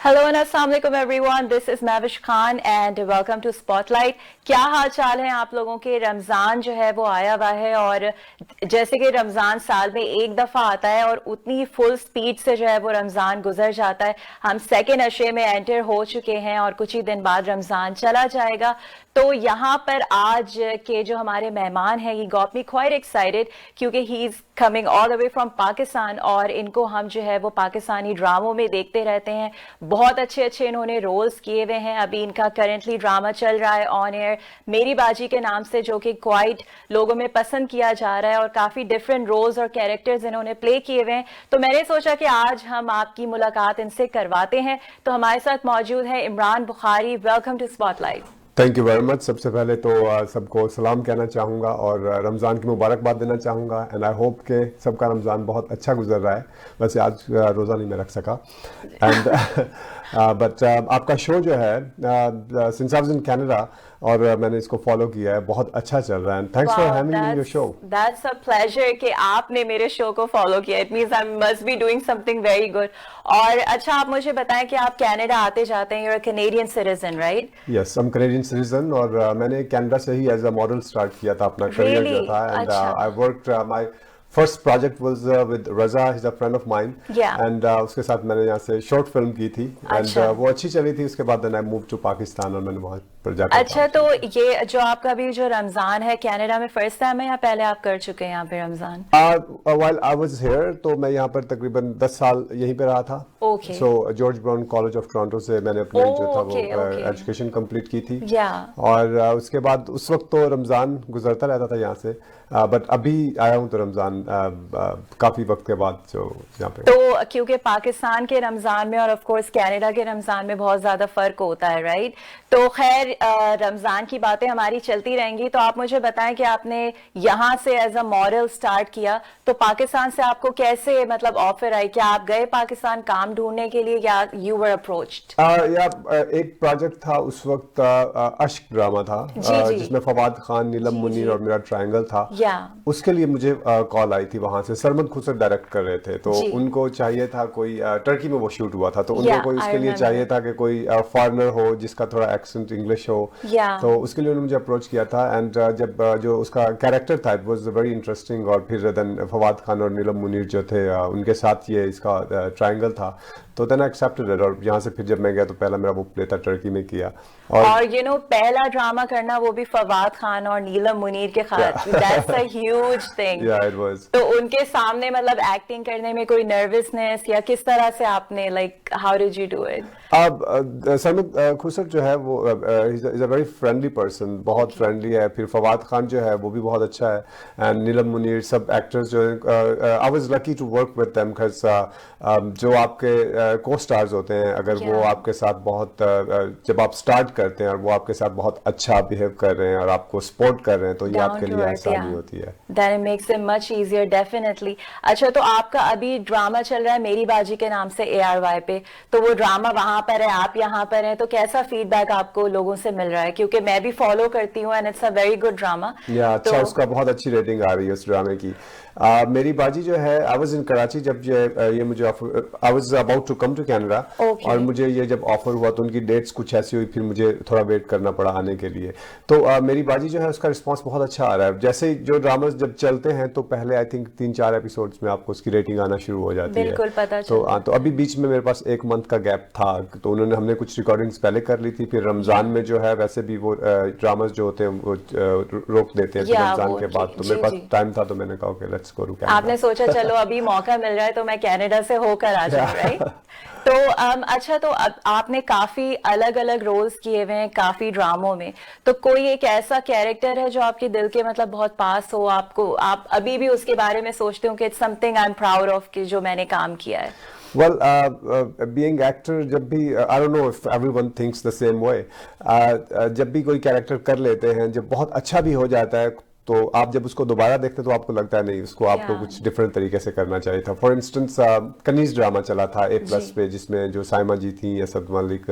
Hello and अस्सलाम वालेकुम everyone, this is Mavish Khan and welcome to Spotlight. क्या हाल चाल है आप लोगों के? रमज़ान जो है वो आया हुआ है और जैसे कि रमज़ान साल में एक दफ़ा आता है और उतनी फुल स्पीड से जो है वो रमज़ान गुजर जाता है। हम सेकेंड अशरे में एंटर हो चुके हैं और कुछ ही दिन बाद रमज़ान चला जाएगा। तो यहाँ पर आज के जो हमारे मेहमान हैं, he got me quite excited क्योंकि he is coming all the way from Pakistan और इनको हम जो है वो पाकिस्तानी ड्रामों में देखते रहते हैं। बहुत अच्छे अच्छे इन्होंने रोल्स किए हुए हैं। अभी इनका करेंटली ड्रामा चल रहा है ऑन एयर मेरी बाजी के नाम से, जो कि क्वाइट लोगों में पसंद किया जा रहा है और काफी डिफरेंट रोल्स और कैरेक्टर्स इन्होंने प्ले किए हुए हैं। तो मैंने सोचा कि आज हम आपकी मुलाकात इनसे करवाते हैं। तो हमारे साथ मौजूद है Imran Bukhari. Welcome to spotlight. Thank you very much. सबसे पहले तो सबको सलाम कहना चाहूँगा और रमज़ान की मुबारकबाद देना चाहूँगा एंड आई होप के सबका रमज़ान बहुत अच्छा गुजर रहा है। वैसे आज रोज़ा नहीं मैं रख सका एंड बट आपका शो जो है since I was in Canada और मैंने इसको फॉलो किया है, बहुत अच्छा चल रहा है। Thanks for having me in your show. That's a pleasure कि आपने मेरे शो को फॉलो किया। It means I must be doing something very good. और अच्छा, आप मुझे बताएं कि आप कनाडा आते जाते हैं। You are a Canadian citizen, right? Yes, I am Canadian citizen और मैंने कनाडा से ही एज अ मॉडल स्टार्ट किया था अपना करियर जो था and I worked my first project was with Raza, he is a friend of mine and उसके साथ मैंने यहाँ से शॉर्ट फिल्म की थी एंड वो अच्छी चली थी। उसके बाद then I move to Pakistan और मैंने वहाँ पर जाकर अच्छा, तो ये जो आपका भी जो रमजान है कनाडा में फर्स्ट टाइम है या पहले आप कर चुके हैं यहाँ पे Ramzan? While I was here तो मैं यहाँ पर तकरीबन 10 साल यहीं पे रहा था। So George Brown College of Toronto से मैंने अपनी जो था वो एजुकेशन कंप्लीट की थी और उसके बाद उस वक्त तो रमजान गुजरता रहता था यहाँ से, बट अभी आया हूँ तो रमजान काफी वक्त के बाद जो यहाँ पे। तो क्योंकि पाकिस्तान के रमजान में और ऑफ कोर्स कनाडा के रमजान में बहुत ज्यादा फर्क होता है, राइट? तो खैर रमजान की बातें हमारी चलती रहेंगी। तो आप मुझे बताएं कि आपने यहाँ से एज अ मॉडल स्टार्ट किया, तो पाकिस्तान से आपको कैसे मतलब ऑफर आई? क्या आप गए पाकिस्तान काम ढूंढने के लिए या यू वर अप्रोच्ड? एक प्रोजेक्ट था उस वक्त, अश्क ड्रामा था जिसमें फवाद खान, नीलम मुनीर और मेरा ट्रायंगल था। उसके लिए मुझे कॉल आई थी वहां से। सरमद खुसर डायरेक्ट कर रहे थे तो उनको चाहिए था कोई, टर्की में वो शूट हुआ था तो उनको कोई उसके लिए चाहिए था कि कोई फॉरेनर हो जिसका थोड़ा एक्सेंट इंग्लिश हो। तो उसके लिए उन्होंने मुझे अप्रोच किया था एंड जब जो उसका कैरेक्टर था इट वाज वेरी इंटरेस्टिंग और फिर देन फवाद खान और नीलम मुनीर जो थे उनके साथ ये इसका ट्रायंगल था तो देन आई एक्सेप्टेड इट। और यहाँ से फिर जब मैं गया तो पहला मेरा वो प्ले था टर्की में किया और यू नो पहला ड्रामा करना वो भी फवाद खान और नीलम मुनीर के साथ, दैट्स अ ह्यूज थिंग। या इट वाज। तो उनके सामने मतलब एक्टिंग करने में कोई नर्वसनेस या किस तरह से आपने like how did you do it? अब सरमद खुसर जो है वो is a very friendly person, बहुत फ्रेंडली है। फिर फवाद खान जो है वो भी बहुत अच्छा है एंड नीलम मुनीर सब एक्टर्स जो I was lucky to work with them because जो आपके को स्टार्स होते हैं अगर वो आपके साथ बहुत जब आप स्टार्ट करते हैं और वो आपके साथ बहुत अच्छा बिहेव कर रहे हैं और आपको सपोर्ट कर रहे हैं तो ये आपके लिए आसानी होती है। Then it makes it much easier, definitely. अच्छा, तो आपका अभी ड्रामा चल रहा है मेरी बाजी के नाम से ARY पे, तो वो ड्रामा वहां पर है, आप यहाँ पर हैं, तो कैसा फीडबैक आपको लोगों से मिल रहा है? क्योंकि मैं भी फॉलो करती हूँ and it's a very good drama. अच्छा, उसका बहुत अच्छी रेटिंग आ रही है उस ड्रामे की। मेरी बाजी जो है आई वाज इन कराची जब ये मुझे I was about to come to Canada और मुझे ये जब ऑफर हुआ तो उनकी डेट्स कुछ ऐसी हुई, फिर मुझे थोड़ा वेट करना पड़ा आने के लिए। तो मेरी बाजी जो है उसका रिस्पांस बहुत अच्छा आ रहा है। जैसे जो ड्रामास जब चलते हैं तो पहले आई थिंक 3-4 एपिसोड्स में आपको उसकी रेटिंग आना शुरू हो जाती है। बिल्कुल पता तो अभी बीच में मेरे पास 1 मंथ का गैप था तो हमने कुछ रिकॉर्डिंग्स पहले कर ली थी। फिर रमजान में जो है वैसे भी वो ड्रामास जो होते हैं वो रोक देते हैं रमजान के बाद, तो मेरे पास टाइम था तो मैंने कहा okay let's go to Canada. आपने सोचा चलो अभी मौका मिल रहा है तो मैं कनाडा से होकर आ जाऊं, राइट? तो अच्छा, तो आपने काफी अलग अलग रोल्स किए हुए हैं काफी ड्रामों में, तो कोई एक ऐसा कैरेक्टर है जो आपके दिल के मतलब बहुत पास हो, आपको आप अभी भी उसके बारे में सोचते हो कि it's something I am proud of कि जो मैंने काम किया है? Well, being actor, जब भी I don't know if everyone thinks the same way, जब भी कोई कैरेक्टर कर लेते हैं जब बहुत अच्छा भी हो जाता है तो आप जब उसको दोबारा देखते तो आपको लगता है नहीं उसको आपको कुछ डिफरेंट तरीके से करना चाहिए था। फॉर इंस्टेंस कनीज ड्रामा चला था A+ पे जिसमें जो साइमा जी थी, असद मलिक,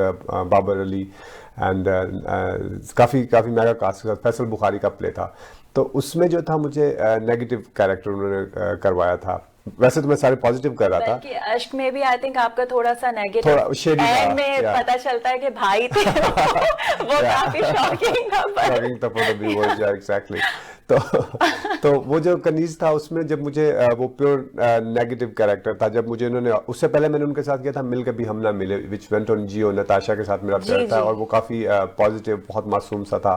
बाबर अली एंड काफ़ी मेगा कास्ट के साथ फैसल बुखारी का प्ले था। तो उसमें जो था मुझे नेगेटिव कैरेक्टर उन्होंने करवाया था वैसे तो मैं सारे पॉजिटिव कर रहा था, बल्कि अश्क में भी आई थिंक आपका थोड़ा सा नेगेटिव थोड़ा शेडी था, एंड में पता चलता है कि भाई थे वो काफी शॉकिंग था, शॉकिंग था फॉर द व्यूअर्स, या एग्जैक्टली। तो वो जो कनीज था उसमें जब मुझे वो प्योर नेगेटिव कैरेक्टर था, जब मुझे इन्होंने, उससे पहले मैंने उनके साथ किया था मिल के भी हम ना मिले, विच वेंट ऑन जियो, नताशा के साथ मेरा प्यार था, और वो काफी पॉजिटिव, बहुत मासूम सा था,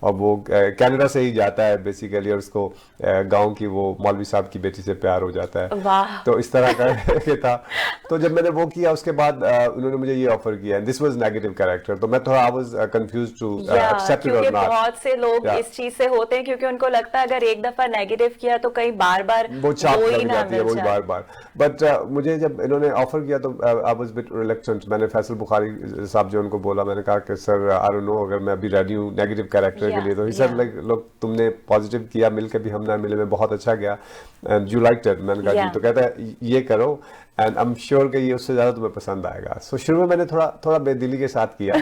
और वो कनाडा से ही जाता है बेसिकली, और उसको गांव की वो मौलवी साहब की बेटी से प्यार हो जाता है, तो इस तरह का था। तो जब मैंने वो किया उसके बाद उन्होंने मुझे ये ऑफर किया, दिस वाज नेगेटिव कैरेक्टर, तो मैं थोड़ा I was confused to accept it और नॉट। बहुत से लोग इस चीज से होते हैं क्योंकि उनको लगता है अगर एक दफा नेगेटिव किया तो कहीं बार बार वो चाप लग जाती है, वो बार बार। बट मुझे जब इन्होंने ऑफर किया तो आई वाज बिट रिलक्टेंट। मैंने फैसल बुखारी साहब जो उनको बोला, मैंने कहा कि सर आई डोंट नो, अगर मैं अभी रेडी हूँ नेगेटिव कैरेक्टर के लिए, तो ही सेड लाइक लोग तुमने पॉजिटिव किया, मिलकर भी हम ना मिले में बहुत अच्छा गया, एंड यू लाइक्ड इट। मैंने कहा जी, तो कहता है ये करो एंड आई एम श्योर कि ये उससे ज्यादा तुम्हें पसंद आएगा। सो शुरू में मैंने थोड़ा बेदिली के साथ किया,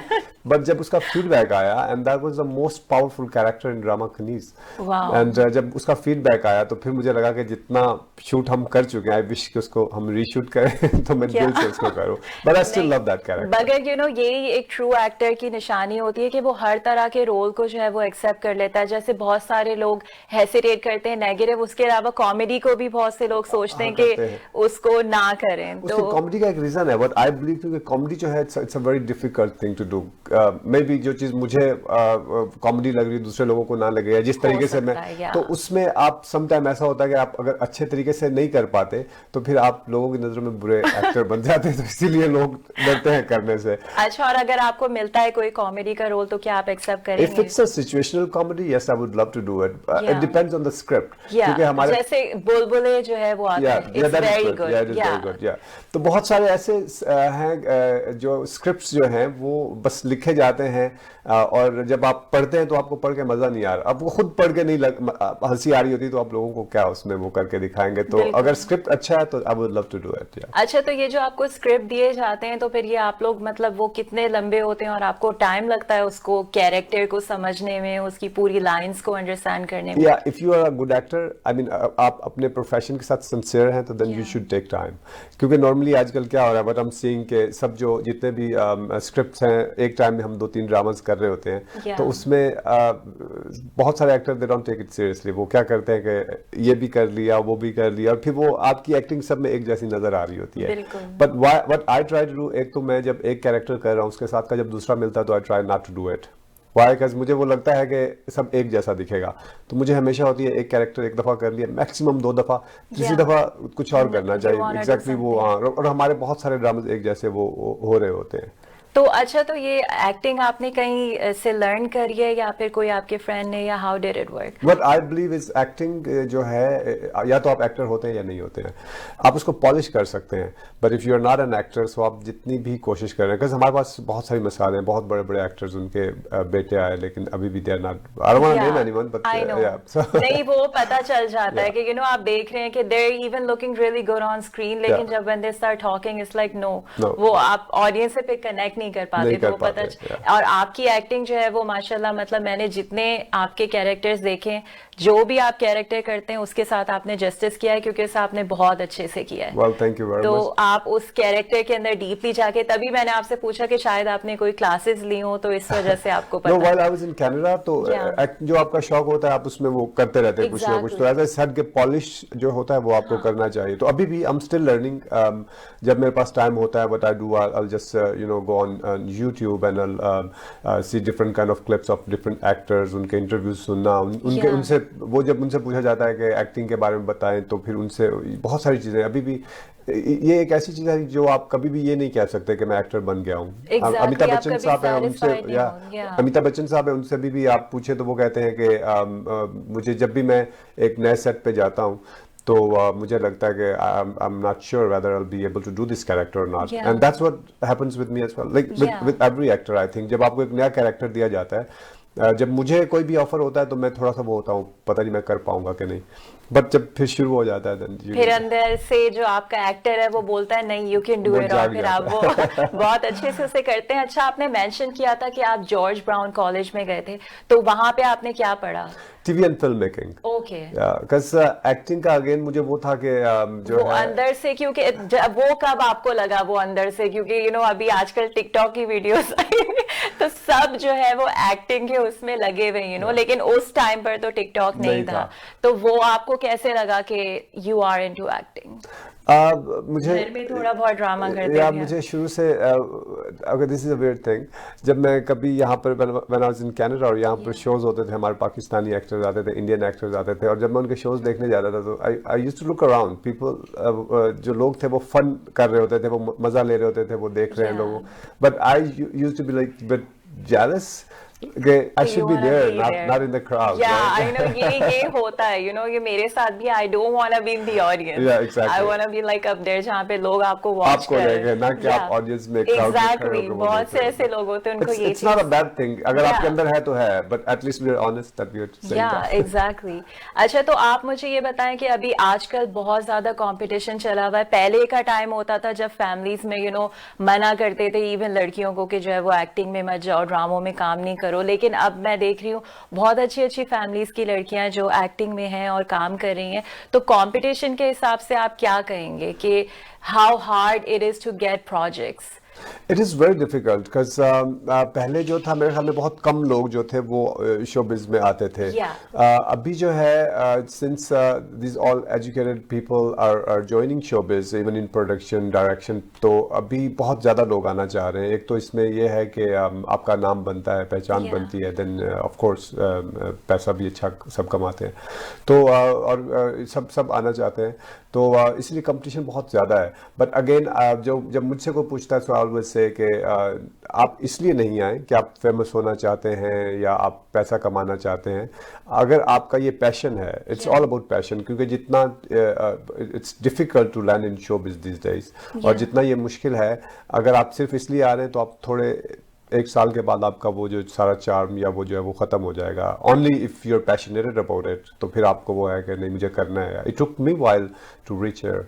बट जब उसका फीडबैक आया, and that was the most powerful character in drama Kaneez, and जब उसका फीडबैक आया तो फिर मुझे लगा कि जितना शूट हम कर चुके हैं, आई विश कि उसको हम रीशूट करें तो मैं दिल से उसको करूं, but I still love that character. मगर यू नो यही एक ट्रू एक्टर की निशानी होती है कि वो हर तरह के रोल को जो है वो एक्सेप्ट कर लेता है। जैसे बहुत सारे लोग हेसिटेट करते हैं नेगेटिव, उसके अलावा कॉमेडी को भी बहुत से लोग सोचते हैं कि उसको ना करें। तो कॉमेडी का एक रीजन है, बट आई बिलीव कि कॉमेडी जो है it's a very difficult thing to do. Maybe जो चीज मुझे कॉमेडी लग रही है दूसरे लोगों को ना लगे, या जिस तरीके से मैं, तो उसमें आप सम टाइम ऐसा होता है कि आप अगर अच्छे तरीके से नहीं कर पाते तो फिर आप लोगों की नजरों में बुरे एक्टर बन जाते हैं, तो इसीलिए लोग डरते हैं करने से। अच्छा, और अगर आपको मिलता है कोई कॉमेडी का रोल तो क्या आप एक्सेप्ट करेंगे? If it's a situational comedy, yes, I would love to do it. It depends on the script. क्योंकि हमारे जैसे बुलबुले जो है वो आता है, it's very good. Yeah, it is very good. Yeah. तो बहुत सारे ऐसे हैं जो स्क्रिप्ट्स जो हैं वो बस लिखे जाते हैं, और जब आप पढ़ते हैं तो आपको पढ़ के मजा नहीं आ रहा, आपको खुद पढ़ के नहीं हंसी आ रही होती, तो आप लोगों को क्या उसमें वो करके दिखाएंगे। तो अगर स्क्रिप्ट अच्छा है तो I would love to do it. अच्छा, तो ये जो आपको स्क्रिप्ट दिए जाते हैं तो फिर ये आप लोग मतलब वो कितने लंबे होते हैं और आपको टाइम लगता है उसको कैरेक्टर को समझने में, उसकी पूरी लाइंस को अंडरस्टैंड करने में? या if you are a good actor, I mean आप अपने प्रोफेशन के साथ सिंसियर हैं तो then you should take time, क्योंकि नॉर्मली आजकल क्या हो रहा है, बट आई एम सीइंग के सब जो जितने भी स्क्रिप्ट्स हैं, एक टाइम में हम 2-3 ड्रामास कर रहे होते हैं, तो उसमें बहुत सारे actor they don't take it seriously. वो क्या करते हैं कि ये भी कर लिया, वो भी कर लिया, और फिर वो आपकी एक्टिंग सब में एक जैसी नजर आ रही होती है। But what I try to do, एक तो मैं जब एक कैरेक्टर कर रहा हूँ उसके साथ का जब दूसरा मिलता है तो I try not to do it. Why? Because मुझे वो लगता है कि सब एक जैसा दिखेगा, तो मुझे हमेशा होती है एक कैरेक्टर एक दफा कर लिया, मैक्सिमम 2 दफा, तीसरी दफा कुछ और करना चाहिए। एग्जैक्टली वो, हाँ, और हमारे बहुत सारे ड्रामे एक जैसे वो हो रहे होते हैं। तो अच्छा, तो ये एक्टिंग आपने कहीं से लर्न करी है या फिर कोई आपके फ्रेंड ने, या how did it work? What I believe is acting जो है, या तो आप एक्टर होते हैं या नहीं होते हैं, आप उसको पॉलिश कर सकते हैं, but if you are not an actor, so आप जितनी भी कोशिश कर रहे हैं, बिकॉज हमारे पास बहुत सारी मिसालें हैं, बहुत बड़े बड़े एक्टर्स, उनके बेटे आए लेकिन अभी भी they are not, I don't want to name anyone, but नहीं, वो पता चल जाता है कि यू नो आप देख रहे हैं कि they are even looking really good on screen, लेकिन जब when they start talking it's like no, वो आप ऑडियंस से पे कनेक्ट नहीं कर पाते, तो पता। और आपकी एक्टिंग जो है वो माशाल्लाह, मतलब मैंने जितने आपके कैरेक्टर्स देखे, जो भी आप कैरेक्टर करते हैं उसके साथ आपने जस्टिस किया है, क्योंकि इसे आपने बहुत अच्छे से किया है। well, thank you very तो much. आप उस कैरेक्टर के अंदर डीपली जाके, तभी मैंने आपसे पूछा कि शायद आपने कोई क्लासेस ली हो, तो इस वजह से आपको पता। No, while I was in Canada, तो जो आपका शौक होता है आप उसमें वो करते रहते हैं कुछ ना कुछ, तो ऐसा सेट के पॉलिश जो होता है वो आपको करना चाहिए। तो अभी भी आई एम स्टिल लर्निंग, जब मेरे पास टाइम होता है, what I do, I just you know go on YouTube and I see different kind of clips of different actors, उनके इंटरव्यूज सुनना, उनसे वो जब उनसे पूछा जाता है कि एक्टिंग के बारे में बताएं, तो फिर उनसे बहुत सारी चीजें, अभी भी ये एक ऐसी चीज है जो आप कभी भी ये नहीं कह सकते कि मैं एक्टर बन गया हूँ। अमिताभ बच्चन साहब हैं, उनसे, या अमिताभ बच्चन साहब है, उनसे भी आप पूछे तो वो कहते हैं कि मुझे जब भी मैं एक नए सेट पे जाता हूँ तो मुझे लगता है कि I am not sure whether I will be able to do this character और not, and that's what happens with me as well, like with every actor. I think जब आपको एक नया कैरेक्टर दिया जाता है, जब मुझे कोई भी ऑफर होता है तो मैं थोड़ा सा वो होता हूँ, पता नहीं मैं कर पाऊंगा कि नहीं, बट जब फिर शुरू हो जाता है फिर अंदर से जो आपका एक्टर है वो बोलता है नहीं, यू कैन डू इट, और फिर आप वो बहुत अच्छे से उसे करते हैं। अच्छा, आपने मेंशन किया था कि आप जॉर्ज ब्राउन कॉलेज में गए थे, तो वहां पे आपने क्या पढ़ा? TV and film making. Okay, because acting का अगेन मुझे वो था कि जो वो अंदर से, क्योंकि वो कब आपको लगा वो अंदर से, क्योंकि अभी आजकल टिकटॉक की वीडियोस तो सब जो है वो एक्टिंग के उसमें लगे हुए लेकिन उस टाइम पर तो टिकटॉक नहीं था। तो वो आपको कैसे लगा कि यू आर इनटू एक्टिंग? मुझे घर में थोड़ा बहुत ड्रामा करते थे। मुझे शुरू से अगर this is a weird thing, जब मैं कभी यहाँ पर when I was in Canada और यहाँ पर शोज होते थे, हमारे पाकिस्तानी एक्टर्स आते थे, इंडियन एक्टर्स आते थे, और जब मैं उनके शोज देखने जाता था तो I used to look around people, जो लोग थे वो फन कर रहे होते थे, वो मजा ले रहे होते थे, वो देख रहे हैं लोगों, but I used to be like bit jealous. Okay, I should be there, not in the crowd. Yeah, right? I know. ये होता है, ये मेरे साथ भी. I don't want to be in the audience. Yeah, exactly. I want to be like up there जहाँ पे लोग आपको watch आपको रहेंगे, ना कि आप audience में crowd में खड़े होकर बहुत से ऐसे लोग होते हैं, उनको ये It's not a bad thing. अगर आपके अंदर है तो है, but at least we are honest that we are saying that. Yeah, exactly. अच्छा, तो आप मुझे ये बताएं कि अभी आजकल बहुत ज्यादा कंपटीशन चला हुआ है. पहले का टाइम होता था जब फैमिलीज में मना करते थे इवन लड़कियों को कि जो है वो एक्टिंग में मत जाओ, ड्रामों में काम नहीं करो, लेकिन अब मैं देख रही हूँ बहुत अच्छी अच्छी फैमिलीज की लड़कियां जो एक्टिंग में हैं और काम कर रही हैं. तो कंपटीशन के हिसाब से आप क्या कहेंगे कि how hard it is to get projects? It is very difficult because पहले जो था मेरे ख्याल में बहुत कम लोग जो थे वो शोबिज में आते थे. अभी जो है since this all educated people are joining showbiz even in production direction, तो अभी बहुत ज़्यादा लोग आना चाह रहे हैं. एक तो इसमें यह है कि आपका नाम बनता है, पहचान बनती है, देन ऑफ कोर्स पैसा भी अच्छा सब कमाते हैं, तो और सब आना चाहते हैं, तो इसलिए कंपटीशन बहुत ज़्यादा है. बट अगेन जब मुझसे कोई पूछता है सवाल से कि आप इसलिए नहीं आए कि आप फेमस होना चाहते हैं या आप पैसा कमाना चाहते हैं. अगर आपका ये पैशन है, इट्स ऑल अबाउट पैशन, क्योंकि जितना it's difficult to learn in showbiz this days, और जितना ये मुश्किल है, अगर आप सिर्फ इसलिए आ रहे हैं तो आप थोड़े एक साल के बाद आपका वो जो सारा चार्म या वो जो है वो खत्म हो जाएगा. Only if you are passionated about it, तो फिर आपको वो है कि नहीं मुझे करना है. It took me while to reach here.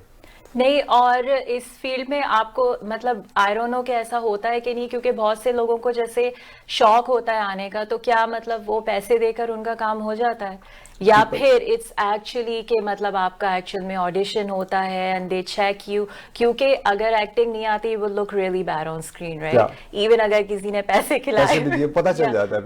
नहीं, और इस फील्ड में आपको मतलब आई डोंट नो कि ऐसा होता है कि नहीं, क्योंकि बहुत से लोगों को जैसे शौक होता है आने का, तो क्या मतलब वो पैसे देकर उनका काम हो जाता है, या फिर इट्स एक्चुअली कि मतलब आपका एक्चुअल में ऑडिशन होता है एंड दे चेक यू, क्योंकि अगर एक्टिंग नहीं आती वो look really bad on screen, right? Even अगर किसी ने पैसे खिलाए पता चल जाता है,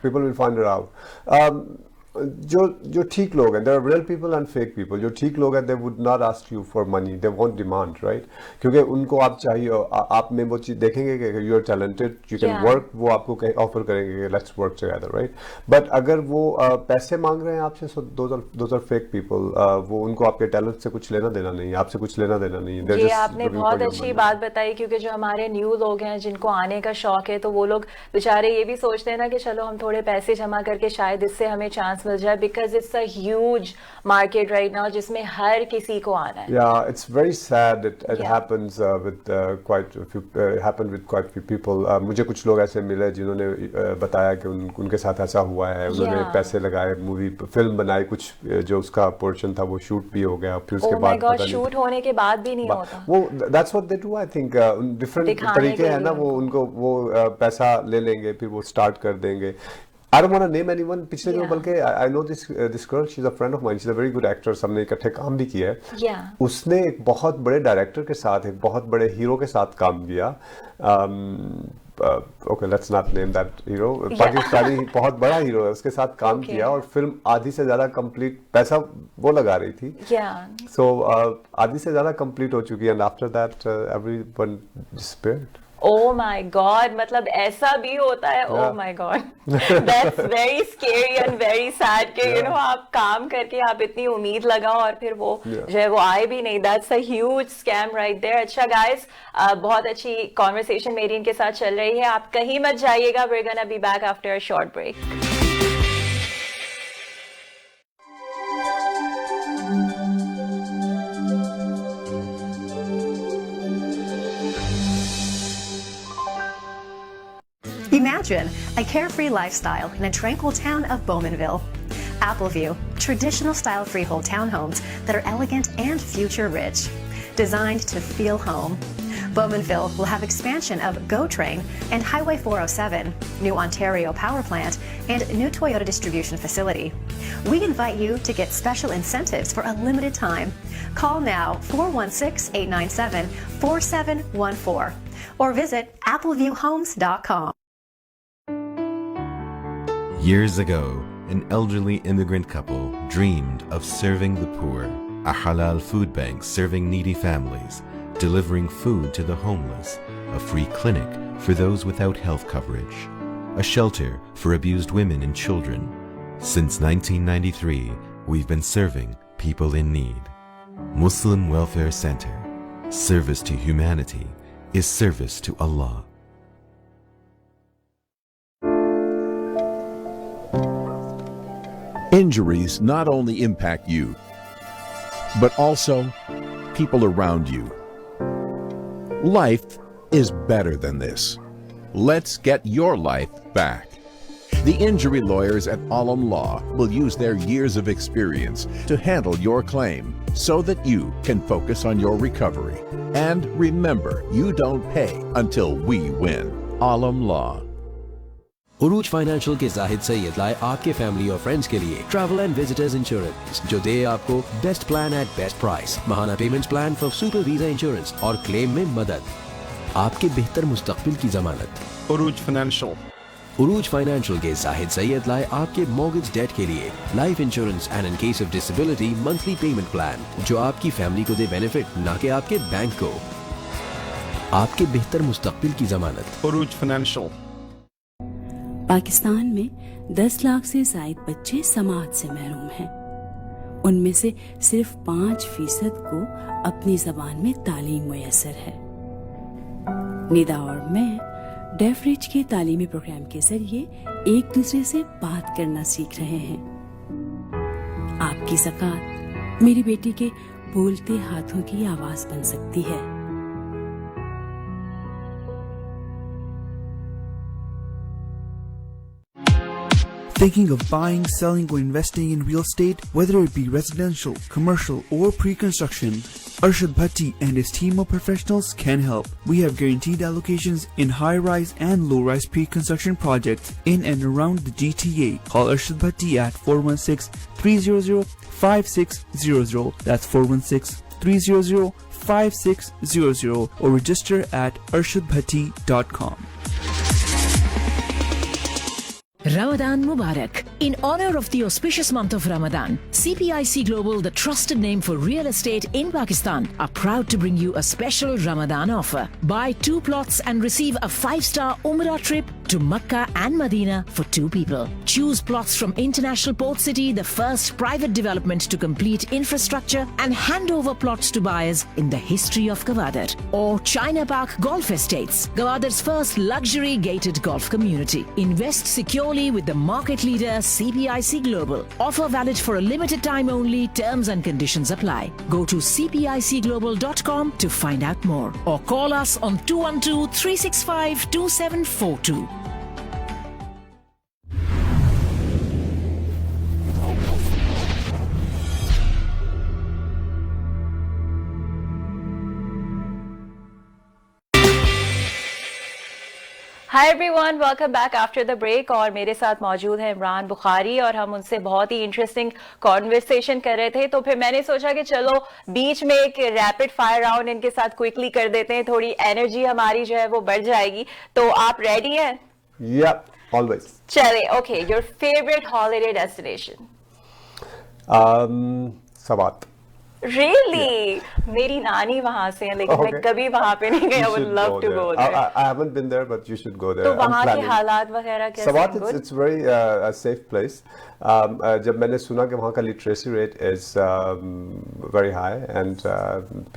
people will find it out. जो ठीक लोग हैं, there are real people and fake people. जो ठीक लोग हैं, they would not ask you for money, they won't demand, right? क्योंकि उनको आप चाहिए, आप में वो चीज देखेंगे कि you are talented, you can work, वो आपको ऑफर करेंगे let's work together, right? But अगर वो पैसे मांग रहे हैं आपसे, so those are fake people. वो उनको आपके टैलेंट से कुछ लेना देना नहीं है, आपसे कुछ लेना देना नहीं है. ये आपने बहुत अच्छी बात बताई, क्योंकि जो हमारे न्यू लोग हैं जिनको आने का शौक है, तो वो लोग बेचारे ये भी सोचते हैं ना कि चलो हम थोड़े पैसे जमा करके शायद इससे हमें चांस मिल जाए, because it's a huge market right now जिसमें हर किसी को आना है. Yeah, it's very sad that it happens with quite a few happened with quite a few people. मुझे कुछ लोग ऐसे मिले जिन्होंने बताया कि उनके साथ ऐसा हुआ है. उन्होंने पैसे लगाए, मूवी फिल्म बनाई, कुछ जो उसका पोर्शन था वो शूट भी हो गया, फिर उसके बाद पता नहीं शूट होने के बाद भी नहीं होता. वो that's what they do, I think. Different तरीके हैं ना, वो उनको वो पैसा ले लेंगे, फिर वो स्टार्ट कर देंगे. I don't want to name anyone. पिछले दिनों बल्कि I know this girl, she's a friend of mine, she's a very good actor. हमने इकट्ठे काम भी किया है. उसने एक बहुत बड़े डायरेक्टर के साथ, एक बहुत बड़े हीरो के साथ काम किया. Okay, let's not name that hero. Pakistani बहुत बड़ा हीरो है, उसके साथ काम किया, और फिल्म आधी से ज्यादा कंप्लीट, पैसा वो लगा रही थी. So आधी से ज्यादा कंप्लीट हो चुकी है, and after that everyone disappeared. Oh my God, मतलब ऐसा भी होता है. Oh my God, that's very scary and very sad कि आप काम करके आप इतनी उम्मीद लगाओ और फिर वो जो है वो आए भी नहीं. That's a huge scam right there. अच्छा guys, बहुत अच्छी conversation मेरी इनके साथ चल रही है, आप कहीं मत जाइएगा. We're gonna be back after a short break. Imagine a carefree lifestyle in a tranquil town of Bowmanville. Appleview, traditional style freehold townhomes that are elegant and future rich. Designed to feel home. Bowmanville will have expansion of GO Train and Highway 407, new Ontario power plant, and new Toyota distribution facility. We invite you to get special incentives for a limited time. Call now 416-897-4714 or visit appleviewhomes.com. Years ago, an elderly immigrant couple dreamed of serving the poor, a halal food bank serving needy families, delivering food to the homeless, a free clinic for those without health coverage, a shelter for abused women and children. Since 1993, we've been serving people in need. Muslim Welfare Center. Service to humanity is service to Allah. Injuries not only impact you, but also people around you. Life is better than this. Let's get your life back. The injury lawyers at Alam Law will use their years of experience to handle your claim so that you can focus on your recovery. And remember, you don't pay until we win. Alam Law. Urooj financial के जाहिद सैयद लाए आपके family और friends के लिए travel and visitors insurance जो दे आपको best plan at best price, महाना payments plan for super visa insurance और क्लेम में मदद, आपके बेहतर मुस्तकबिल की जमानत। उरूज फाइनेंशियल के जाहिद सैयद लाए आपके मॉर्गेज डेट के लिए life insurance and in case of disability monthly payment plan जो आपकी फैमिली को दे बेनिफिट, ना कि आपके बैंक को। आपके बेहतर मुस्तकबिल की जमानत। उरूज फाइनेंशियल। पाकिस्तान में 10 लाख से ज़ायद बच्चे समाअत से महरूम हैं। उनमें से सिर्फ 5% को अपनी ज़बान में तालीम मुयस्सर है। निदा और मैं डेफरिज के तालीमी प्रोग्राम के जरिए एक दूसरे से बात करना सीख रहे हैं। आपकी ज़कात मेरी बेटी के बोलते हाथों की आवाज बन सकती है। Thinking of buying, selling, or investing in real estate, whether it be residential, commercial, or pre-construction, Arshad Bhatti and his team of professionals can help. We have guaranteed allocations in high-rise and low-rise pre-construction projects in and around the GTA. Call Arshad Bhatti at 416-300-5600. That's 416-300-5600 or register at arshadbhatti.com. Ramadan Mubarak. In honor of the auspicious month of Ramadan, CPIC Global, the trusted name for real estate in Pakistan, are proud to bring you a special Ramadan offer. Buy 2 plots and receive a 5-star Umrah trip to Makkah and Medina for 2 people. Choose plots from International Port City, the first private development to complete infrastructure, and hand over plots to buyers in the history of Gwadar. Or China Park Golf Estates, Gwadar's first luxury gated golf community. Invest securely with the market leader CPIC Global. Offer valid for a limited time only. Terms and conditions apply. Go to cpicglobal.com to find out more or call us on 212-365-2742. Hi everyone, welcome back after the break. और मेरे साथ मौजूद है इमरान बुखारी और हम उनसे बहुत ही interesting conversation कर रहे थे। तो फिर मैंने सोचा कि चलो बीच में एक रैपिड फायर राउंड इनके साथ क्विकली कर देते हैं, थोड़ी एनर्जी हमारी जो है वो बढ़ जाएगी। तो आप रेडी हैं? या ऑलवेज। चले, okay, your favourite holiday destination? Swat. Really? मेरी नानी वहाँ से है, लेकिन मैं कभी वहाँ पे नहीं गई। I would love to go there. I haven't been there, but you should go there. तो वहाँ के हालात वगैरह कैसे हैं? Sawat, it's very a safe place. जब मैंने सुना कि वहाँ का literacy rate is very high and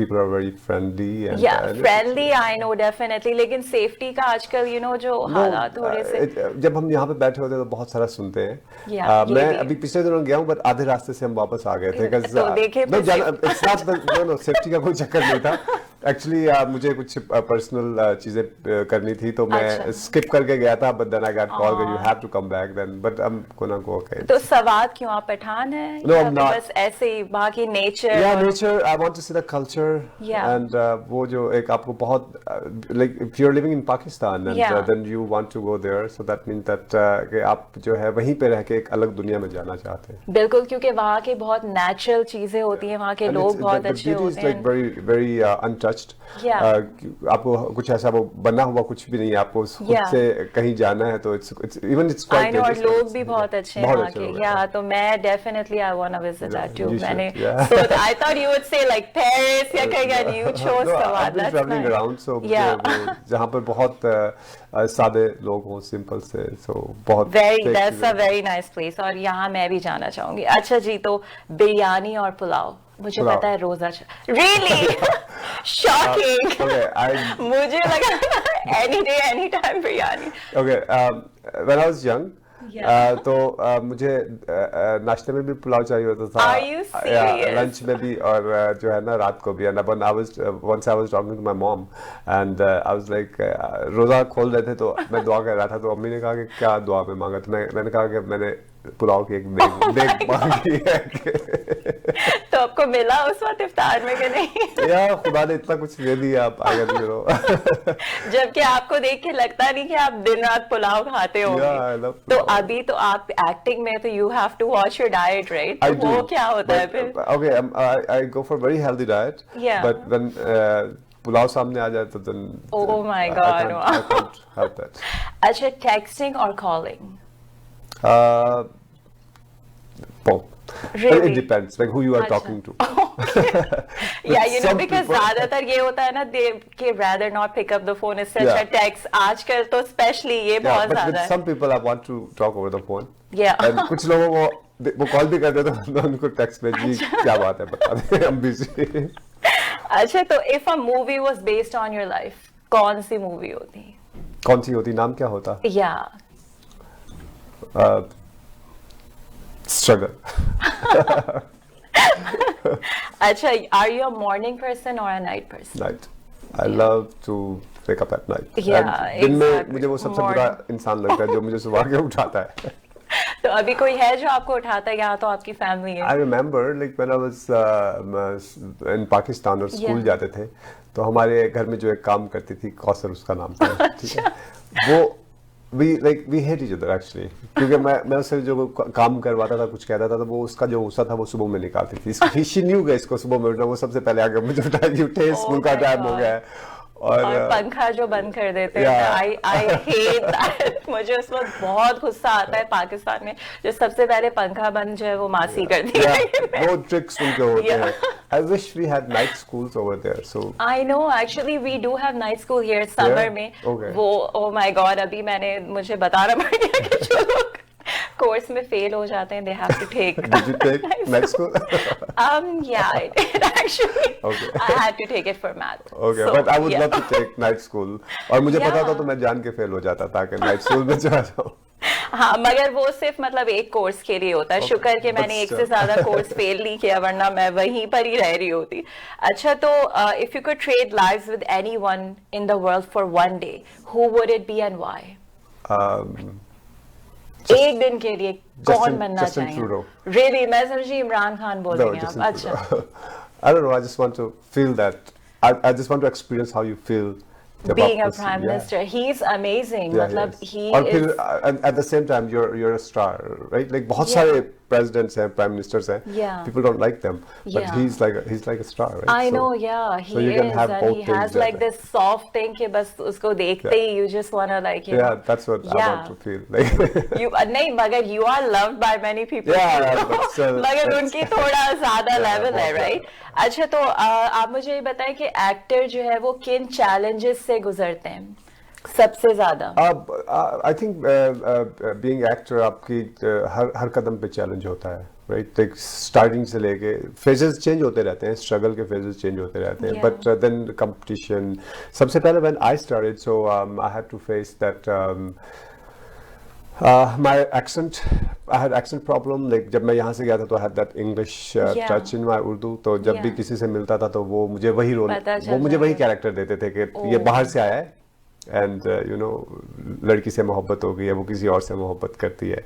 people are very friendly. Yeah, friendly, I know definitely. लेकिन safety का आजकल जो हालात थोड़े से। जब हम यहाँ पे बैठे होते हैं तो बहुत सारा सुनते हैं। मैं अभी पिछले दिनों गया हूँ, बट आधे रास्ते से हम वापस आ गए थे। तो देखे सेफ्टी का कोई चक्कर नहीं था। एक्चुअली मुझे कुछ पर्सनल चीजें करनी थी तो मैं स्किप करके गया था, but then I got call that you have to come back then, but I am gonna go again. तो सवात क्यों, आप पठान हैं? No, I'm not. बस ऐसे ही वहाँ की nature? Yeah, nature. I want to see the culture. Yeah. And वो जो एक आपको बहुत like if you're living in Pakistan and then you want to go there, so that means that कि आप जो है वहीं पे रह के एक अलग दुनिया में जाना चाहते हैं। बिल्कुल, क्योंकि वहाँ के बहुत नेचुरल चीजें होती हैं, वहाँ के लोग बहुत अच्छे होते हैं। Like very untouched. आपको कुछ ऐसा वो बना हुआ कुछ भी नहीं है, आपको खुद से कहीं जाना है तो it's quite और लोग भी बहुत अच्छे हैं वहाँ के। या तो मैं definitely I want to visit that too. मैंने so I thought you would say like Paris या कहीं, and you chose Sawat. I've been traveling around, so जहाँ पर बहुत सादे लोग हों, सिंपल से, so बहुत that's a very nice place, और यहाँ मैं भी जाना चाहूंगी। अच्छा जी, तो बिरयानी और पुलाव, मुझे पता है रोजा really shocking मुझे लगा any day any time biryani. Okay, when I was young तो मुझे नाश्ते में भी पुलाव चाहिए होता था। Are you serious? लंच में भी, और जो है ना रात को भी। And once I was talking to my mom and I was like रोजा खोल रहे थे तो मैं दुआ कर रहा था, तो अम्मी ने कहा कि क्या दुआ में मांगा, तो मैंने कहा कि मैंने पुलाव की एक देग मांगी है। तो आपको मिला उस वक्त इफ्तार में कि नहीं? यार खुदा ने इतना कुछ दे दिया, आप आगे जबकि आपको देख के लगता नहीं कि आप दिन रात पुलाव खाते होंगे। तो अभी तो आप एक्टिंग में, तो you have to watch your diet, right? तो वो क्या होता है फिर? Okay, I go for very healthy diet, but when pulao सामने आ जाए तो then oh my god, I can't help that. अच्छा, टेक्सटिंग और calling? Both. Really? It depends, like who you are talking to. Yeah, you know, because ज़्यादातर ये होता है ना, they rather not pick up the phone, it's such a text. आजकल तो especially ये बहुत ज़्यादा है। But with some people I want to talk over the phone. Yeah. And कुछ लोगों को वो कॉल भी करते तो मैं उनको टेक्स्ट में जी क्या बात है बता दें, I'm busy. अच्छा, तो if a movie was based on your life, कौन सी मूवी होती? कौन सी होती, नाम क्या होता? Yeah. Struggle. अच्छा, are you a morning person or a night person? Night. I love to wake up at night. Yeah, दिन में मुझे वो सबसे बुरा इंसान लगता है जो मुझे सुबह के उठाता है। तो अभी कोई है जो आपको उठाता है? यहाँ तो आपकी फैमिली है। I remember like when I was in Pakistan और स्कूल जाते थे तो हमारे घर में जो एक काम करती थी, कौसर उसका नाम था, ठीक है, वो we hate each other actually, क्योंकि मैं उससे जो काम करवाता था, कुछ कहता था, तो वो उसका जो गुस्सा था वो सुबह में निकालती थी। She knew कि इसको सुबह में उठना, वो सबसे पहले आके मुझे उठे, स्कूल का टाइम हो गया है। और पंखा जो बंद कर देते हैं, I hate that. मुझे उस वक्त बहुत गुस्सा आता है पाकिस्तान में, जो सबसे पहले पंखा बंद जो है वो मासी करती है। वो ट्रिक्स उनके होते हैं। I wish we had night schools over there. So I know, actually we do have night school here summer में। वो oh my god, अभी मुझे बताना पड़ गया कि जो लोग कोर्स में फेल हो जाते हैं, they have to take Did you take night school? Yeah, I did actually. Okay. I had to take it for math. Okay, so, but I would love to take night school. और मुझे पता था तो मैं जान के fail हो जाता ताकि नाइट स्कूल में चला जाऊँ। हाँ, मगर वो सिर्फ मतलब एक कोर्स के लिए होता है। शुक्र के मैंने एक से ज्यादा कोर्स फेल नहीं किया, वरना मैं वहीं पर ही रह रही होती। अच्छा, तो if you could trade lives with anyone in the world for one day, who would it be and why? एक दिन के लिए कौन बनना चाहेंगे? Really? मैं समझी इमरान खान बोल रही हैं आप। अच्छा। I don't know. I just want to feel that. I just want to experience how you feel being a prime minister. He's amazing. मतलब he is. और फिर at the same time you're a star, right? Like बहुत सारे presidents हैं, prime ministers हैं. People don't like them, but he's like a star, right? I know, yeah. He is, and he has like this soft thing कि बस उसको देखते ही you just wanna like, you know. Yeah, that's what I want to feel. Like you नहीं, मगर you are loved by many people. Yeah, मगर उनकी थोड़ा ज़्यादा level है, right? अच्छा, तो आप मुझे ये बताएं कि एक्टर जो है वो किन challenges से गुजरते हैं सबसे ज्यादा? I think being actor आपकी हर कदम पे चैलेंज होता है, right? Like starting से लेके phases चेंज होते रहते हैं, struggle के phases चेंज होते रहते हैं, but then competition. सबसे पहले when I started, so I had to face that My accent, I had accent problem. Like जब मैं यहाँ से गया था तो I had that English touch in my Urdu. तो जब भी किसी से मिलता था तो वो मुझे वही रोल, वो मुझे वही कैरेक्टर देते थे कि ये बाहर से आया है एंड यू नो लड़की से मोहब्बत हो गई है, वो किसी और से मोहब्बत करती है,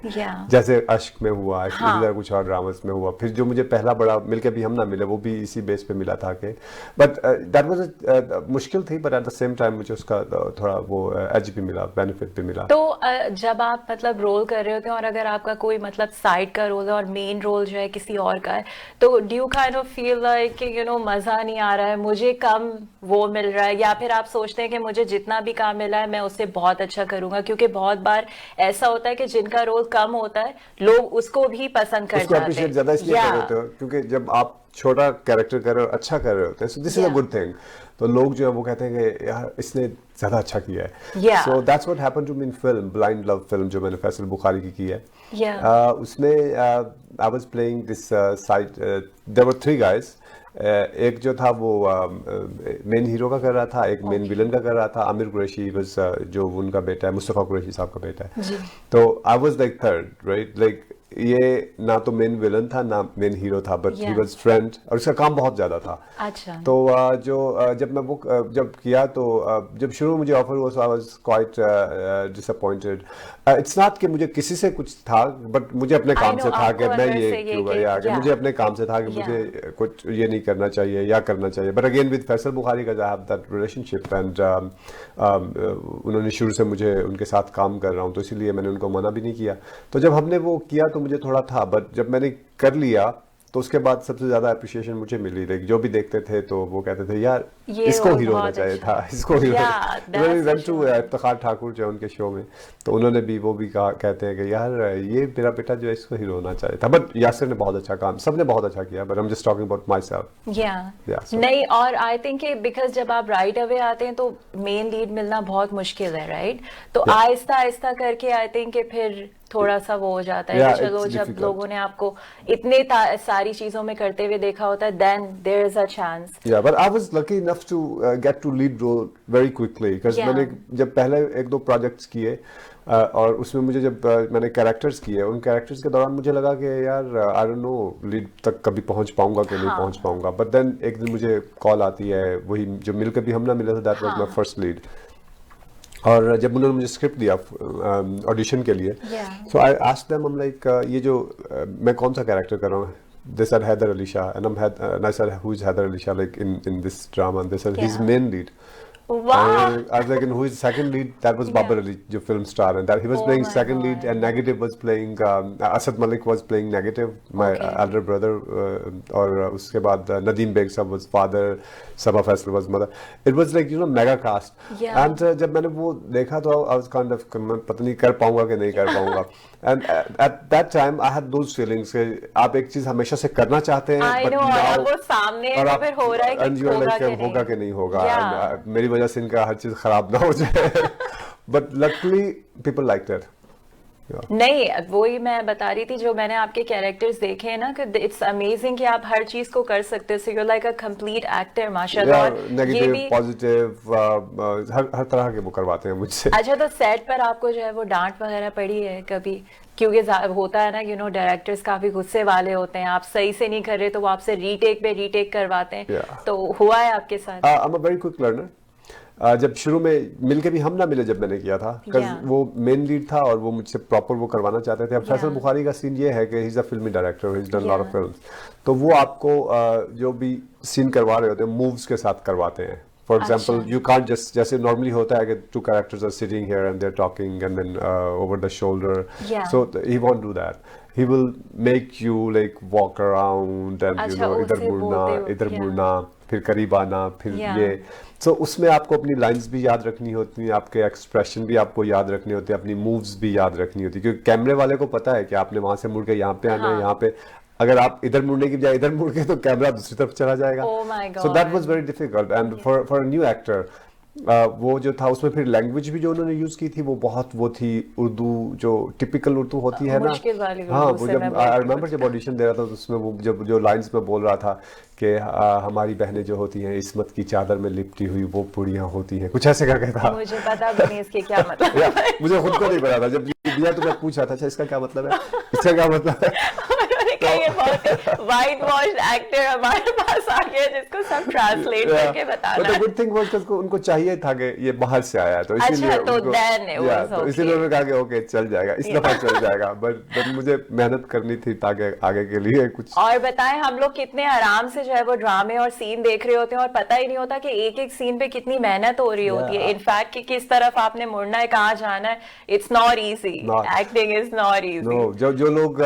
जैसे अश्क में हुआ, इधर कुछ और ड्रामास में हुआ। फिर जो मुझे पहला बड़ा मिलके भी हम ना मिले, वो भी इसी बेस पे मिला था कि बट दैट वाज मुश्किल थी, but at the same time मुझे उसका थोड़ा वो एज भी मिला, बेनिफिट भी मिला। तो जब आप मतलब रोल कर रहे होते हैं और अगर आपका कोई मतलब साइड का रोल है और मेन रोल जो है किसी और का है, तो do you kind of feel like कि यू नो मजा नहीं आ रहा है, मुझे कम वो मिल रहा है, या फिर आप सोचते हैं कि मुझे जितना भी काम मिला है मैं उससे बहुत अच्छा करूंगा? क्योंकि बहुत बार ऐसा होता है कि जिनका रोल कम होता है लोग उसको भी पसंद कर जाते हैं, ज्यादा इसलिए कर रहे होते हो क्योंकि जब आप छोटा कैरेक्टर कर रहे हो, अच्छा कर रहे होते हैं, so this is a good thing. तो लोग जो है वो कहते हैं कि यार इसने ज्यादा अच्छा किया है। So that's what happened to me in film Blind Love film जो मैंने फैसल बुखारी की है। उसमें I was playing this side, there were 3 guys. एक जो था वो मेन हीरो का कर रहा था, एक मेन विलन का कर रहा था, आमिर कुरैशी वाज जो उनका बेटा है, मुस्तफा कुरैशी साहब का बेटा है। तो I was like third, right, like ये ना तो मेन विलन था ना मेन हीरो था, बट ही वाज फ्रेंड, और उसका काम बहुत ज्यादा था। अच्छा। तो जब मैं वो जब किया तो जब शुरू में मुझे ऑफर हुआ तो I was quite disappointed. It's not कि मुझे किसी से कुछ था, बट मुझे अपने काम से था कि मैं ये क्यों गया, कि मुझे अपने काम से था कि मुझे कुछ ये नहीं करना चाहिए या करना चाहिए। But again with Faisal Bukhari का I have that relationship and उन्होंने शुरू से मुझे उनके साथ काम कर रहा हूँ, तो इसीलिए मैंने उनको मना भी नहीं किया। तो जब हमने वो किया तो मुझे थोड़ा था, बट जब मैंने कर लिया तो उसके बाद सबसे ज्यादा अप्रिशिएशन मुझे मिली। लाइक जो भी देखते थे तो वो कहते थे यार इसको हीरो होना चाहिए था, इसको hero. Went to Iftikhar Thakur जो उनके शो में, तो उन्होंने भी वो भी कहा, कहते हैं कि यार ये मेरा बेटा जो है इसको हीरो होना चाहिए था। बट यासिर ने बहुत अच्छा काम, सबने बहुत अच्छा किया, but I am just talking about my self. नहीं, और आई थिंक बिकॉज जब आप राइट अवे आते हैं तो मेन लीड मिलना बहुत मुश्किल है, राइट? तो आहिस्ता आहिस्ता करके आई थिंक फिर थोड़ा सा वो हो जाता है कि चलो जब लोगों ने आपको इतने सारी चीजों में करते हुए देखा होता है, then there is a chance. या but I was lucky enough to get to lead role very quickly, because मैंने जब पहले 1-2 प्रोजेक्ट्स किए और उसमें मुझे जब मैंने कैरेक्टर्स किए, उन कैरेक्टर्स के दौरान मुझे लगा कि यार आई डोंट नो लीड तक कभी पहुंच पाऊंगा कि नहीं पहुंच पाऊंगा। बट देन एक दिन मुझे कॉल आती है, वही जो मिलकर भी हम ना मिले थे, that was my first lead. और जब उन्होंने मुझे स्क्रिप्ट दिया ऑडिशन के लिए, so I asked them, I am like ये जो मैं कौन सा कैरेक्टर कर रहा हूँ? They said Haider Ali Shah, and I said, who is Haider Ali Shah like in this drama? And they said he's main lead. Wow. I was like, and who is second lead? That was Babar Ali, the film star, and that he was playing second lead, and negative was playing Asad Malik was playing negative, my elder brother, और उसके बाद Nadeem Beg sab was father, Sabah Faisal was mother. It was like, you know, mega cast. And जब मैंने वो देखा तो I was kind of पता नहीं कर पाऊंगा कि नहीं कर पाऊंगा। And at that time I had those feelings कि आप एक चीज हमेशा से करना चाहते हैं, but now वो सामने है तो फिर हो रहा है कि होगा कि नहीं होगा, मेरी वजह से इनका हर चीज खराब ना हो जाए। But luckily people liked it. नहीं, वही मैं बता रही थी, जो मैंने आपके कैरेक्टर्स देखे हैं ना, कि इट्स अमेजिंग कि आप हर चीज को कर सकते हो, so you like a complete actor माशाल्लाह। और नेगेटिव पॉजिटिव हर तरह के वो करवाते हैं मुझसे। अच्छा, तो सेट पर आपको जो है वो डांट वगैरह पड़ी है कभी? क्योंकि होता है ना, यू नो डायरेक्टर्स काफी गुस्से वाले होते हैं, आप सही से नहीं कर रहे तो वो आपसे रीटेक पे रीटेक करवाते हैं, तो हुआ है आपके साथ? I am a very quick learner. जब शुरू में मिलके भी हम ना मिले, जब मैंने किया था, वो मेन लीड था और वो मुझसे प्रॉपर वो करवाना चाहते थे। अब फैसल बुखारी का सीन ये है कि ही इज अ फिल्मी director, he is done lot of films, तो वो आपको जो भी सीन करवा रहे होते हैं मूव्स के साथ करवाते हैं। For example, you can't just, जैसे नॉर्मली होता है कि 2 characters are sitting here and they are talking and then over the shoulder, so he won't do that. He will make you like walk around and you know इधर मुड़ना, फिर करीब आना, फिर ये। So उसमें आपको अपनी लाइंस भी याद रखनी होती हैं, आपके एक्सप्रेशन भी आपको याद रखने होते हैं, अपनी मूव्स भी याद रखनी होती है, क्योंकि कैमरे वाले को पता है कि आपने वहां से मुड़ के यहाँ पे आना है, यहाँ पे अगर आप इधर मुड़ने की बजाय इधर मुड़ के तो कैमरा दूसरी तरफ चला जाएगा। Oh my God. So that was very difficult and for a new actor वो जो था उसमें फिर लैंग्वेज भी जो उन्होंने यूज की थी वो बहुत वो थी उर्दू जो टिपिकल उर्दू होती है ना। मुश्किल वाली हाँ, उर्दू वो से जब मैं आई रिमेम्बर जब ऑडिशन दे रहा था तो उसमें वो जब जो लाइंस में बोल रहा था कि हमारी बहनें जो होती हैं इस्मत की चादर में लिपटी हुई वो पुड़ियाँ होती हैं, कुछ ऐसे करके था। मुझे पता भी नहीं इसके क्या मतलब है। मुझे खुद को नहीं पता था, जब दिया तो मैं पूछा था अच्छा इसका क्या मतलब है, इसका क्या मतलब है। ये बहुत वाइट वॉश एक्टर हमारे पास आ गया जिसको सब ट्रांसलेट करके बताना है। गुड थिंग वाज कि उनको चाहिए था कि ये बाहर से आया तो इसीलिए अच्छा, तो उनको, then it was तो इसीलिए उन्होंने कहा कि ओके चल जाएगा, इस दफा चल जाएगा, बट मुझे मेहनत करनी थी ताकि आगे के लिए कुछ। और बताएं हम लोग कितने आराम से जो है वो ड्रामे और सीन देख रहे होते हैं और पता ही नहीं होता कि एक एक सीन पे कितनी मेहनत हो रही होती है। इनफैक्ट कि किस तरफ आपने मुड़ना है, कहाँ जाना है, it's not easy, acting is not easy. जो लोग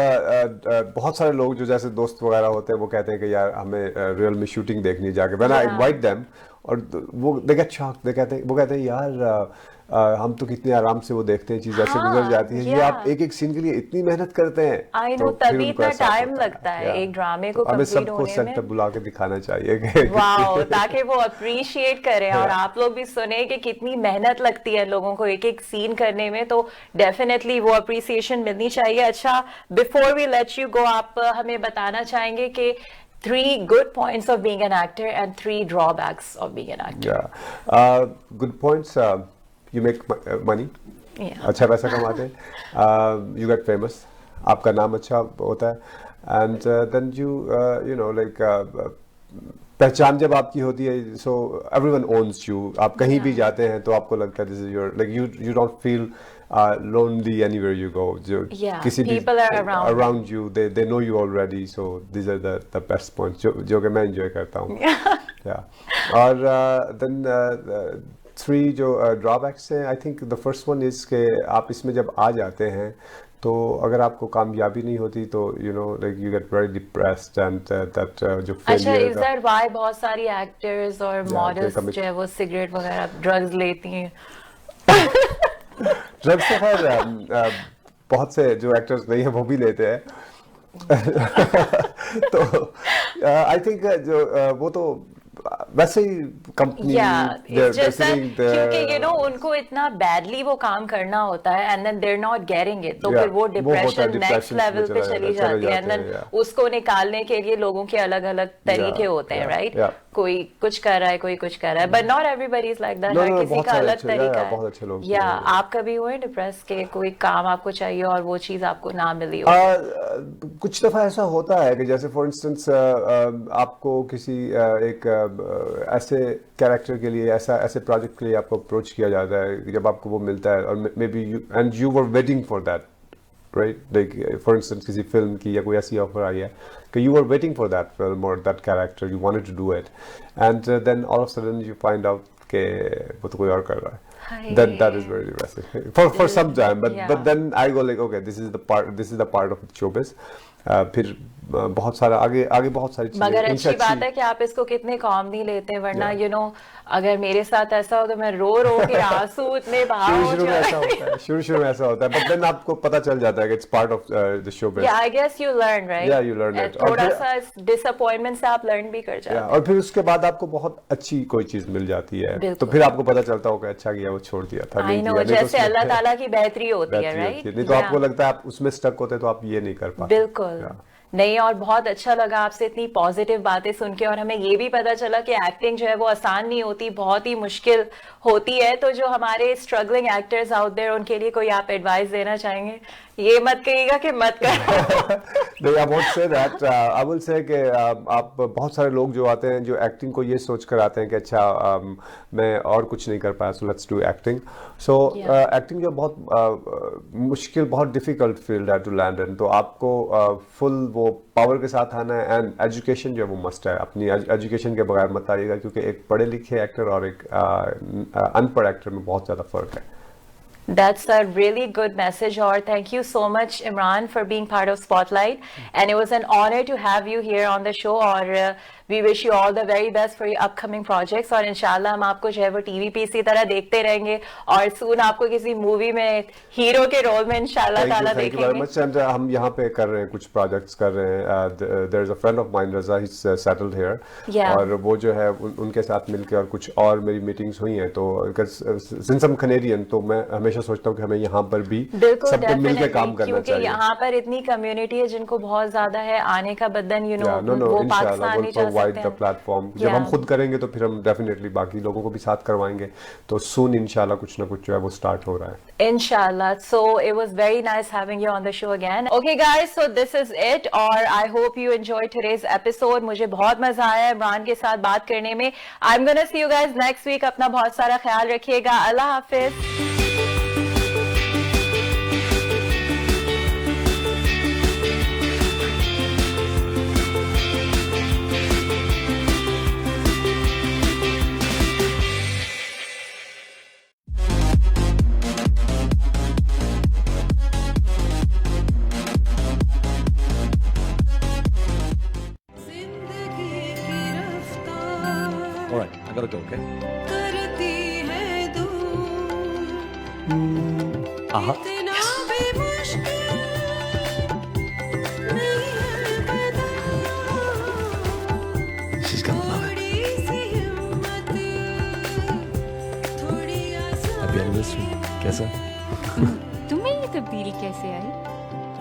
बहुत सारे लोग जो जैसे दोस्त वगैरह होते हैं वो कहते हैं कि यार हमें रियल में शूटिंग देखनी है जाके, व्हेन आई इनवाइट देम और वो दे गेट शॉक्ड, वो कहते हैं यार हम तो कितने आराम से वो देखते हैं, चीज ऐसे गुजर जाती है, ये आप एक एक सीन के लिए इतनी मेहनत करते हैं। आई नो, तभी इतना टाइम लगता है एक ड्रामे को कंप्लीट होने में। सबको सेट पे बुला के दिखाना चाहिए वाओ, ताकि वो अप्रिशिएट करें और आप लोग भी सुने कि कितनी मेहनत लगती है लोगों को एक एक सीन करने में, तो डेफिनेटली वो अप्रिसिएशन मिलनी चाहिए। अच्छा, before we let you go, आप हमें बताना चाहेंगे कि 3 good points of being an actor and 3 drawbacks of being an actor. Yeah, good points. You make money. Yeah. अच्छा पैसा कमाते हैं. You get famous. आपका नाम अच्छा होता है. And then you know like पहचान जब आपकी होती है, so everyone owns you. आप कहीं भी जाते हैं तो आपको लगता है this is your, like you don't feel lonely anywhere you go. किसी भी people are around you, they know you already, so these are the best points जो कि मैं enjoy करता हूँ. Yeah. और then 3 जो drawbacks हैं, I think the first one is कि आप इसमें जब आ जाते हैं तो अगर आपको कामयाबी नहीं होती तो you know like you get very depressed and that जो failure। अच्छा, is that why बहुत सारी एक्टर्स और मॉडल्स जो है वो सिगरेट वगैरह ड्रग्स लेती हैं? ड्रग्स तो खैर बहुत से जो एक्टर्स नहीं है वो भी लेते हैं। तो आई थिंक जो वो तो वैसे ही कंपनी क्योंकि you know उनको इतना बैडली वो काम करना होता है and then they're not getting it, तो फिर वो डिप्रेशन नेक्स्ट लेवल पे चली जाती है, and then उसको निकालने के लिए लोगों के अलग अलग तरीके होते हैं, राइट? कोई कुछ कर रहा है, कोई कुछ कर रहा है, but not everybody is like that. हर किसी का अलग तरीका है। बहुत अच्छे लोग। या आप कभी हुए डिप्रेस के कोई काम आपको चाहिए और वो चीज आपको ना मिली हो? कुछ दफा ऐसा होता है कि जैसे फॉर इंस्टेंस आपको किसी एक ऐसे कैरेक्टर के लिए ऐसे प्रोजेक्ट के लिए आपको अप्रोच किया जाता है, जब आपको वो मिलता है और may be you were waiting for that, right? Like for instance किसी फिल्म की या कोई ऐसी ऑफर आई है कि you were waiting for that film और that character, you wanted to do it and then all of sudden you find out कि वो तो कोई और कर रहा है। That is very depressing for some time, but then I go like okay, this is the part of showbiz. फिर बहुत सारा आगे बहुत सारी चीजें। मगर अच्छी बात है कि आप इसको कितने काम नहीं लेते, वरना you know अगर मेरे साथ ऐसा हो तो मैं रो के आंसू इतने बहा हो जाए। शुरू में ऐसा होता है, but then आपको पता चल जाता है कि it's part of the showbiz. Yeah, I guess you learn, right? Yeah, you learn it. थोड़ा सा disappointment से आप learn भी कर जाते हैं। और फिर उसके बाद आपको बहुत अच्छी कोई चीज मिल जाती है, तो फिर आपको पता चलता होगा अच्छा किया वो छोड़ दिया था। I know, जैसे अल्लाह ताला की बेहतरी होती है, राइट? नहीं तो आपको लगता है आप उसमें स्टक होते तो आप ये नहीं कर पाते। बिल्कुल नहीं, और बहुत अच्छा लगा आपसे इतनी पॉजिटिव बातें सुन के, और हमें ये भी पता चला कि एक्टिंग जो है वो आसान नहीं होती, बहुत ही मुश्किल होती है। तो जो हमारे स्ट्रगलिंग एक्टर्स आउट देयर उनके लिए कोई आप एडवाइस देना चाहेंगे? ये मत कहिएगा कि मत करो। नहीं, I won't say that. I will say कि आप बहुत सारे लोग जो आते हैं जो एक्टिंग को ये सोच कर आते हैं कि अच्छा मैं और कुछ नहीं कर पाया, so let's do acting. So acting जो बहुत मुश्किल, बहुत डिफिकल्ट फील्ड है टू लैंड इन, तो आपको फुल वो पावर के साथ आना है, एंड एजुकेशन जो है वो मस्ट है। अपनी एजुकेशन के बगैर मत आइएगा, क्योंकि एक पढ़े लिखे एक्टर और एक अनपढ़ एक्टर में बहुत ज़्यादा फर्क है। That's a really good message, or thank you so much, Imran, for being part of Spotlight. And it was an honor to have you here on the show. और we wish you all the very best for your upcoming projects. और इंशाल्लाह हम आपको जो है वो TV पे इसी तरह देखते रहेंगे और soon आपको किसी मूवी में हीरो के रोल में इंशाल्लाह ताला देखेंगे. Thank you very much. And हम यहाँ पे कर रहे हैं कुछ projects कर रहे हैं. There is a friend of mine, Raza, he's settled here. Yeah. और वो जो है उनके साथ मिलके और कुछ और मेरी meetings हुई हैं तो since I'm Canadian तो मैं हमेशा सोचता हूँ कि हमें यहाँ पर भी सबको मिलकर काम करना चाहिए. क्योंकि यहाँ पर इतनी community है जिनको बहुत ज़्यादा है आने का बदन, you know, वो पाकिस्तान नहीं जा सकते. The platform. जब हम खुद करेंगे तो फिर हम डेफिनेटली बाकी लोगों को भी साथ करवाएंगे. तो soon इंशाल्लाह कुछ ना कुछ जो है वो स्टार्ट हो रहा है. Inshallah. So it was very nice having you on the show again. Okay guys, so this is it. और I hope you enjoyed today's episode. मुझे बहुत मजा आया इमरान के साथ बात करने में. I'm gonna see you guys next week. अपना बहुत सारा ख्याल रखिएगा. अल्लाह हाफिज. All right, I gotta go, okay? She's gonna love it. Happy anniversary. कैसा? तुम्हें ये तब्दीली कैसे आई?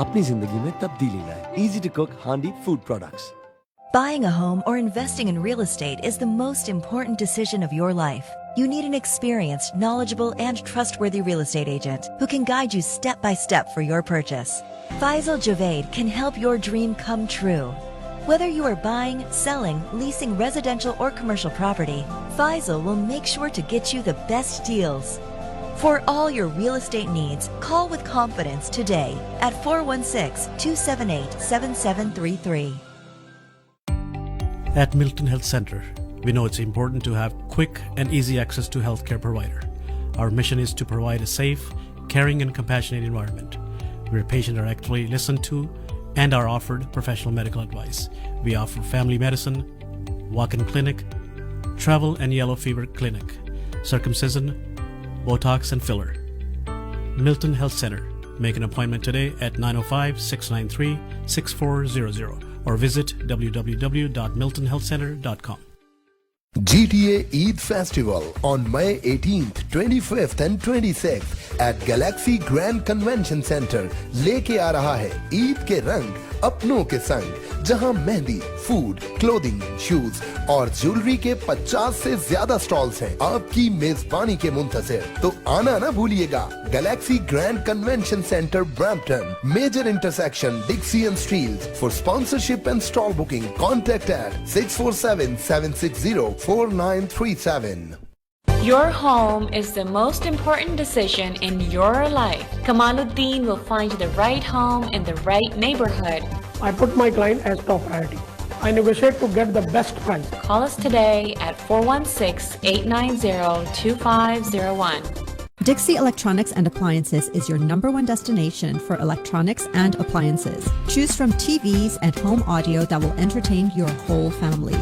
अपनी जिंदगी में तब्दीली लाए. Easy to cook Handi food products. Buying a home or investing in real estate is the most important decision of your life. You need an experienced, knowledgeable, and trustworthy real estate agent who can guide you step by step for your purchase. Faisal Javed can help your dream come true. Whether you are buying, selling, leasing residential or commercial property, Faisal will make sure to get you the best deals. For all your real estate needs, call with confidence today at 416-278-7733. At Milton Health Center, we know it's important to have quick and easy access to healthcare provider. Our mission is to provide a safe, caring and compassionate environment where patients are actually listened to and are offered professional medical advice. We offer family medicine, walk-in clinic, travel and yellow fever clinic, circumcision, Botox and filler. Milton Health Center. Make an appointment today at 905-693-6400 or visit www.miltonhealthcenter.com. GTA Eid Festival on May 18th, 25th and 26th at Galaxy Grand Convention Center लेके आ रहा है ईद के रंग अपनों के संग, जहां mehndi, food, clothing, shoes और ज्वेलरी के 50 से ज्यादा स्टॉल्स हैं आपकी मेजबानी के मुंतजिर. तो आना ना भूलिएगा. Galaxy Grand Convention Centre, Brampton, major intersection Dixie and Steeles. For sponsorship and stall booking contact at 647-760-4937. Your home is the most important decision in your life. Kamaluddin will find you the right home in the right neighborhood. I put my client as top priority. I negotiate to get the best price. Call us today at 416-890-2501. Dixie Electronics and Appliances is your #1 destination for electronics and appliances. Choose from TVs and home audio that will entertain your whole family,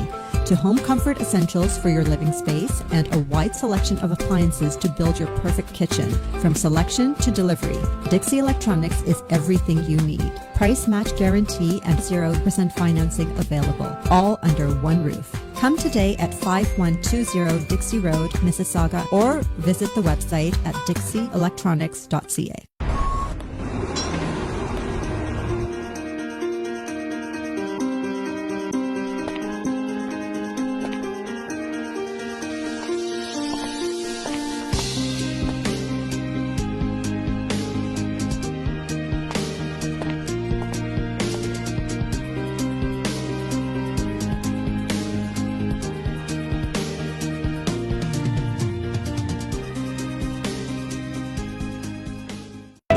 to home comfort essentials for your living space, and a wide selection of appliances to build your perfect kitchen. From selection to delivery, Dixie Electronics is everything you need. Price match guarantee and 0% financing available, all under one roof. Come today at 5120 Dixie Road, Mississauga, or visit the website at dixieelectronics.ca.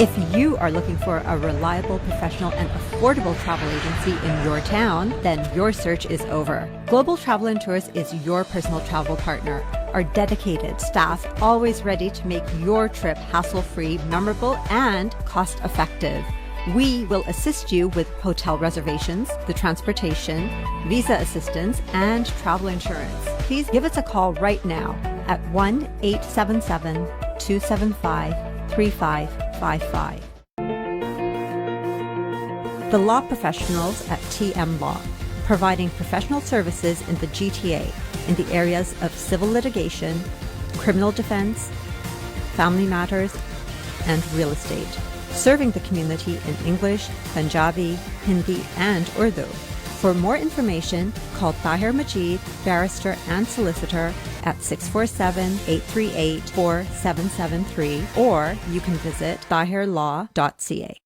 If you are looking for a reliable, professional, and affordable travel agency in your town, then your search is over. Global Travel and Tours is your personal travel partner. Our dedicated staff always ready to make your trip hassle-free, memorable, and cost-effective. We will assist you with hotel reservations, the transportation, visa assistance, and travel insurance. Please give us a call right now at 1-877-275-3555. The law professionals at TM Law, providing professional services in the GTA in the areas of civil litigation, criminal defense, family matters, and real estate. Serving the community in English, Punjabi, Hindi, and Urdu. For more information, call Tahir Majid, barrister and solicitor at 647-838-4773, or you can visit tahirlaw.ca.